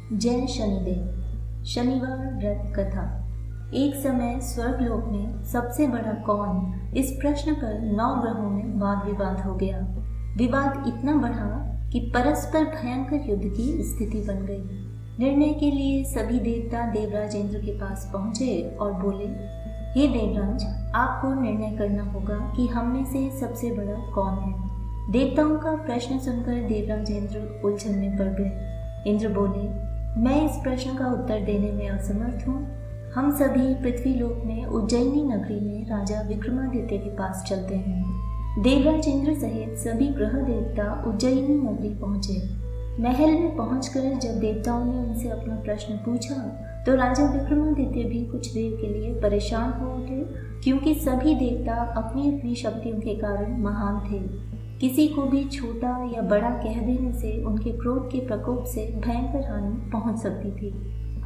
जय शनिदेव। शनिवार व्रत कथा। एक समय स्वर्गलोक में सबसे बड़ा कौन, इस प्रश्न पर 9 ग्रहों में वाद विवाद हो गया। विवाद इतना बढ़ा कि परस्पर भयंकर युद्ध की स्थिति बन गई। निर्णय के लिए सभी देवता देवराज इंद्र के पास पहुंचे और बोले, हे देवराज, आपको निर्णय करना होगा कि हम में से सबसे बड़ा कौन है। देवताओं का प्रश्न सुनकर देवराज इंद्र उलझन में पड़ गए। इंद्र बोले, मैं इस प्रश्न का उत्तर देने में असमर्थ हूँ। हम सभी पृथ्वी लोक में उज्जैनी नगरी में राजा विक्रमादित्य के पास चलते हैं। देवराज इंद्र सहित सभी ग्रह देवता उज्जैनी नगरी पहुंचे। महल में पहुंचकर जब देवताओं ने उनसे अपना प्रश्न पूछा तो राजा विक्रमादित्य भी कुछ देर के लिए परेशान हो उठे, क्योंकि सभी देवता अपनी अपनी शक्तियों के कारण महान थे। किसी को भी छोटा या बड़ा कह देने से उनके क्रोध के प्रकोप से भयंकर हानि पहुंच सकती थी।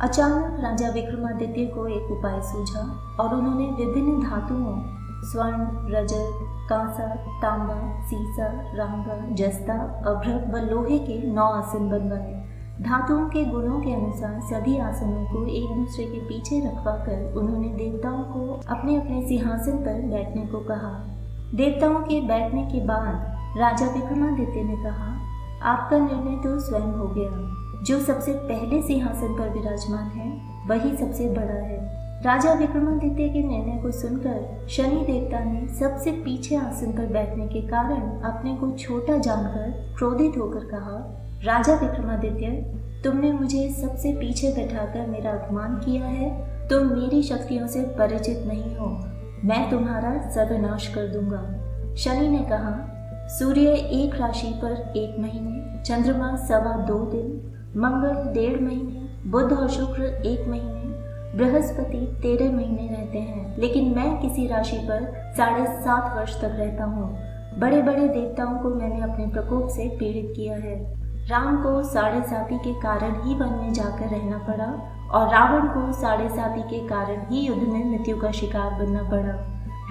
अचानक राजा विक्रमादित्य को एक उपाय सूझा और उन्होंने विभिन्न धातुओं स्वर्ण, रजत, कांसा, तांबा, सीसा, रांगा, जस्ता, अभ्रक व लोहे के 9 आसन बनवाए। धातुओं के गुणों के अनुसार सभी आसनों को एक दूसरे के पीछे रखवाकर उन्होंने देवताओं को अपने अपने सिंहासन पर बैठने को कहा। देवताओं के बैठने के बाद राजा विक्रमादित्य ने कहा, आपका निर्णय तो स्वयं हो गया। जो सबसे पहले सिंहासन पर विराजमान है वही सबसे बड़ा है। राजा विक्रमादित्य के निर्णय को सुनकर शनि देवता ने सबसे पीछे आसन पर बैठने के कारण अपने को छोटा जानकर क्रोधित होकर कहा, राजा विक्रमादित्य, तुमने मुझे सबसे पीछे बैठाकर मेरा अपमान किया है। तुम मेरी शक्तियों से परिचित नहीं हो। मैं तुम्हारा सर्वनाश कर दूंगा। शनि ने कहा, सूर्य एक राशि पर 1 महीने, चंद्रमा 2.25 दिन, मंगल 1.5 महीने, बुध और शुक्र 1 महीने, बृहस्पति 13 महीने रहते हैं, लेकिन मैं किसी राशि पर 7.5 वर्ष तक रहता हूँ। बड़े बड़े देवताओं को मैंने अपने प्रकोप से पीड़ित किया है। राम को 7.5 के कारण ही वन में जाकर रहना पड़ा और रावण को 7.5 के कारण ही युद्ध में मृत्यु का शिकार बनना पड़ा।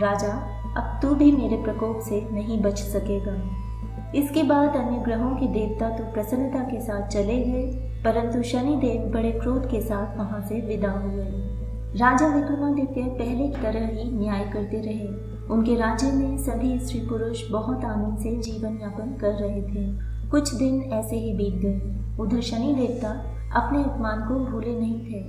राजा, अब तू भी मेरे प्रकोप से नहीं बच सकेगा। इसके बाद अन्य ग्रहों के देवता तो प्रसन्नता के साथ चले गए, परंतु शनिदेव बड़े क्रोध के साथ वहां से विदा हुए। राजा विक्रमादित्य पहले की तरह ही न्याय करते रहे। उनके राज्य में सभी स्त्री पुरुष बहुत आनंद से जीवन यापन कर रहे थे। कुछ दिन ऐसे ही बीत गए। उधर शनि देवता अपने अपमान को भूले नहीं थे।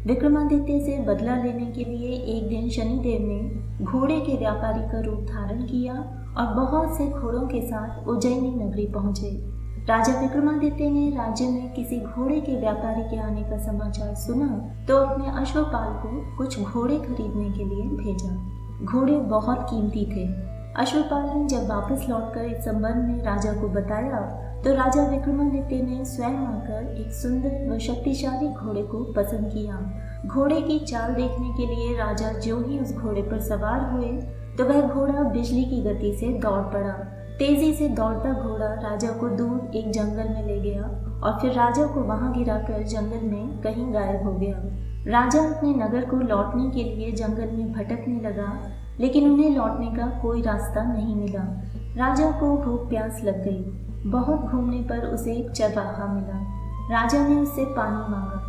विक्रमादित्य से बदला लेने के लिए एक दिन शनिदेव ने घोड़े के व्यापारी का रूप धारण किया और बहुत से घोड़ों के साथ उज्जैनी नगरी पहुंचे। राजा विक्रमादित्य ने राज्य में किसी घोड़े के व्यापारी के आने का समाचार सुना तो अपने अश्वपाल को कुछ घोड़े खरीदने के लिए भेजा। घोड़े बहुत कीमती थे। अश्वपाल ने जब वापस लौटकर इस संबंध में राजा को बताया तो राजा विक्रमादित्य ने स्वयं आकर एक सुंदर व शक्तिशाली घोड़े को पसंद किया। घोड़े की चाल देखने के लिए राजा जो ही उस घोड़े पर सवार हुए तो वह घोड़ा बिजली की गति से दौड़ पड़ा। तेजी से दौड़ता घोड़ा राजा को दूर एक जंगल में ले गया और फिर राजा को वहां गिराकर जंगल में कहीं गायब हो गया। राजा अपने नगर को लौटने के लिए जंगल में भटकने लगा, लेकिन उन्हें लौटने का कोई रास्ता नहीं मिला। राजा को भूख प्यास लग गई। बहुत घूमने पर उसे एक चरवाहा मिला। राजा ने उससे पानी मांगा।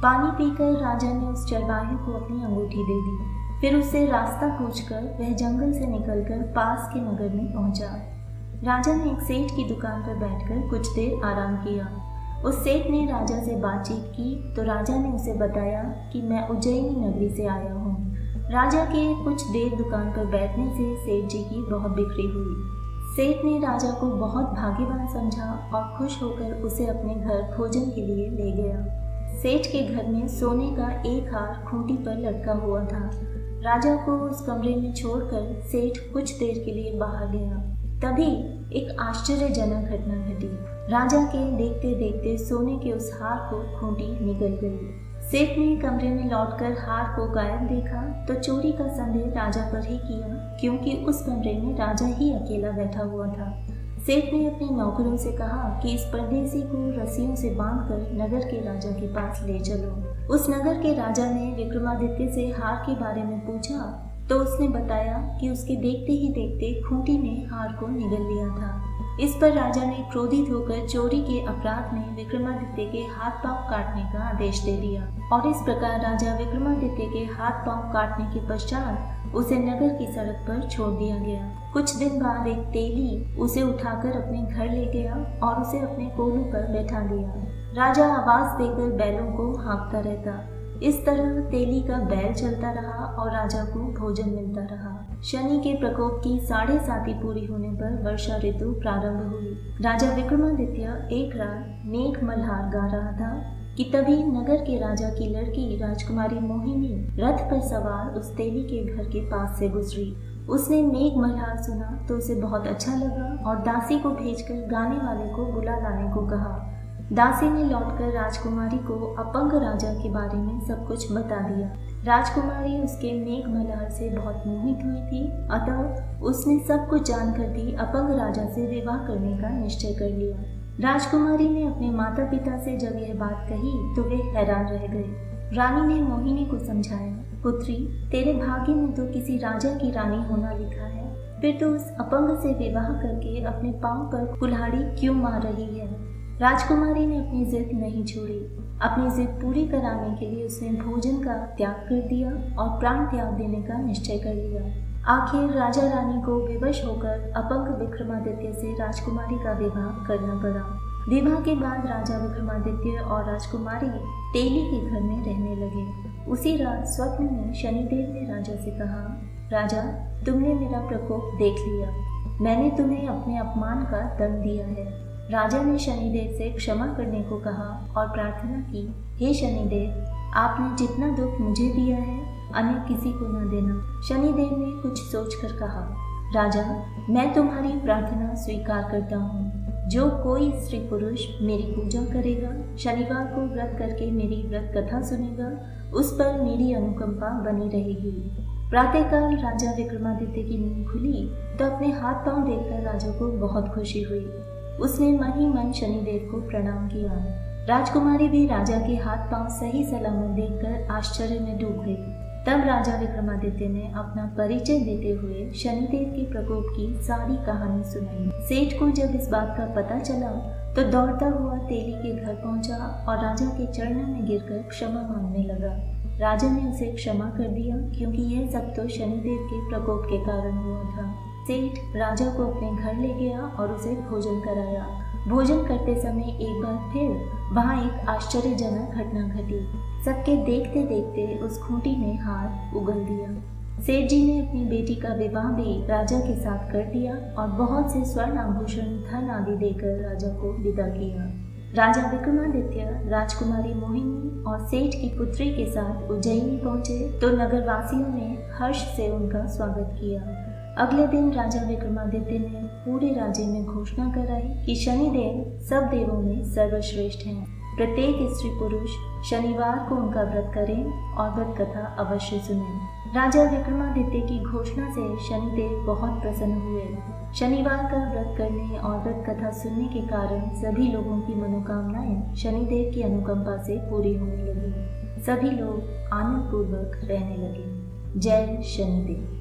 पानी पीकर राजा ने उस चरवाहे को अपनी अंगूठी दे दी। फिर उससे रास्ता पूछकर वह जंगल से निकलकर पास के नगर में पहुंचा। राजा ने एक सेठ की दुकान पर बैठकर कुछ देर आराम किया। उस सेठ ने राजा से बातचीत की तो राजा ने उसे बताया कि मैं उज्जैनी नगरी से आया हूँ। राजा के कुछ देर दुकान पर बैठने से सेठ जी की बहुत बिक्री हुई। सेठ ने राजा को बहुत भाग्यवान समझा और खुश होकर उसे अपने घर भोजन के लिए ले गया। सेठ के घर में सोने का एक हार खूंटी पर लटका हुआ था। राजा को उस कमरे में छोड़कर सेठ कुछ देर के लिए बाहर गया। तभी एक आश्चर्यजनक घटना घटी। राजा के देखते देखते सोने के उस हार को खूंटी निकल गई। सेठ ने कमरे में लौटकर हार को गायब देखा तो चोरी का संदेह राजा पर ही किया, क्योंकि उस कमरे में राजा ही अकेला बैठा हुआ था। सेठ ने अपने नौकरों से कहा कि इस परदेसी को रस्सियों से बांधकर नगर के राजा के पास ले चलो। उस नगर के राजा ने विक्रमादित्य से हार के बारे में पूछा तो उसने बताया कि उसके देखते ही देखते खूंटी ने हार को निगल लिया था। इस पर राजा ने क्रोधित होकर चोरी के अपराध में विक्रमादित्य के हाथ पांव काटने का आदेश दे दिया और इस प्रकार राजा विक्रमादित्य के हाथ पांव काटने के पश्चात उसे नगर की सड़क पर छोड़ दिया गया। कुछ दिन बाद एक तेली उसे उठाकर अपने घर ले गया और उसे अपने कोलू पर बैठा दिया। राजा आवाज देकर बैलों को हाँकता रहता। इस तरह तेली का बैल चलता रहा और राजा को भोजन मिलता रहा। शनि के प्रकोप की 7.5 पूरी होने पर वर्षा ऋतु प्रारंभ हुई। राजा विक्रमादित्य एक रात मेघ मल्हार गा रहा था कि तभी नगर के राजा की लड़की राजकुमारी मोहिनी रथ पर सवार उस तेली के घर के पास से गुजरी। उसने मेघ मल्हार सुना तो उसे बहुत अच्छा लगा और दासी को भेजकर गाने वाले को बुला लाने को कहा। दासी ने लौटकर राजकुमारी को अपंग राजा के बारे में सब कुछ बता दिया। राजकुमारी उसके मेघ मल्हार से बहुत मोहित हुई थी, अतः उसने सब कुछ जानकर भी अपंग राजा से विवाह करने का निश्चय कर लिया। राजकुमारी ने अपने माता पिता से जब यह बात कही तो वे हैरान रह गए। रानी ने मोहिनी को समझाया, पुत्री, तेरे भाग्य में तो किसी राजा की रानी होना लिखा है, फिर तो उस अपंग से विवाह करके अपने पांव पर कुल्हाड़ी क्यों मार रही है। राजकुमारी ने अपनी जिद नहीं छोड़ी। अपनी जिद पूरी कराने के लिए उसने भोजन का त्याग कर दिया और प्राण त्याग देने का निश्चय कर लिया। आखिर राजा रानी को विवश होकर अपंग विक्रमादित्य से राजकुमारी का विवाह करना पड़ा। विवाह के बाद राजा विक्रमादित्य और राजकुमारी तेली के घर में रहने लगे। उसी रात स्वप्न में शनिदेव ने राजा से कहा, राजा, तुमने मेरा प्रकोप देख लिया, मैंने तुम्हें अपने अपमान का दंड दिया है। राजा ने शनिदेव से क्षमा करने को कहा और प्रार्थना की, हे शनिदेव, आपने जितना दुख मुझे दिया है अन्य किसी को न देना। शनिदेव ने कुछ सोचकर कहा, राजा, मैं तुम्हारी प्रार्थना स्वीकार करता हूँ। जो कोई स्त्री पुरुष मेरी पूजा करेगा, शनिवार को व्रत करके मेरी व्रत कथा सुनेगा, उस पर मेरी अनुकंपा बनी रहेगी। प्रातःकाल राजा विक्रमादित्य की नींद खुली तो अपने हाथ पांव देखकर राजा को बहुत खुशी हुई। उसने मन ही मन शनिदेव को प्रणाम किया। राजकुमारी भी राजा के हाथ पांव सही सलामत देखकर आश्चर्य में डूब गई। तब राजा विक्रमादित्य ने अपना परिचय देते हुए शनिदेव के प्रकोप की सारी कहानी सुनाई। सेठ को जब इस बात का पता चला तो दौड़ता हुआ तेली के घर पहुंचा और राजा के चरणों में गिरकर क्षमा मांगने लगा। राजा ने उसे क्षमा कर दिया क्योंकि यह सब तो शनिदेव के प्रकोप के कारण हुआ था। सेठ राजा को अपने घर ले गया और उसे भोजन कराया। भोजन करते समय एक बार फिर वहाँ एक आश्चर्यजनक घटना घटी। सबके देखते देखते उस खूंटी ने हार उगल दिया। सेठ जी ने अपनी बेटी का विवाह भी राजा के साथ कर दिया और बहुत से स्वर्ण आभूषण धन आदि देकर राजा को विदा किया। राजा विक्रमादित्य राजकुमारी मोहिनी और सेठ की पुत्री के साथ उज्जैनी पहुंचे तो नगरवासियों ने हर्ष से उनका स्वागत किया। अगले दिन राजा विक्रमादित्य ने पूरे राज्य में घोषणा कराई कि शनिदेव सब देवों में सर्वश्रेष्ठ हैं। प्रत्येक स्त्री पुरुष शनिवार को उनका व्रत करें और व्रत कथा अवश्य सुनें। राजा विक्रमादित्य की घोषणा से शनिदेव बहुत प्रसन्न हुए। शनिवार का व्रत करने और व्रत कथा सुनने के कारण सभी लोगों की मनोकामनाएं शनिदेव की अनुकंपा से पूरी होने लगी। सभी लोग आनंद पूर्वक रहने लगे। जय शनिदेव।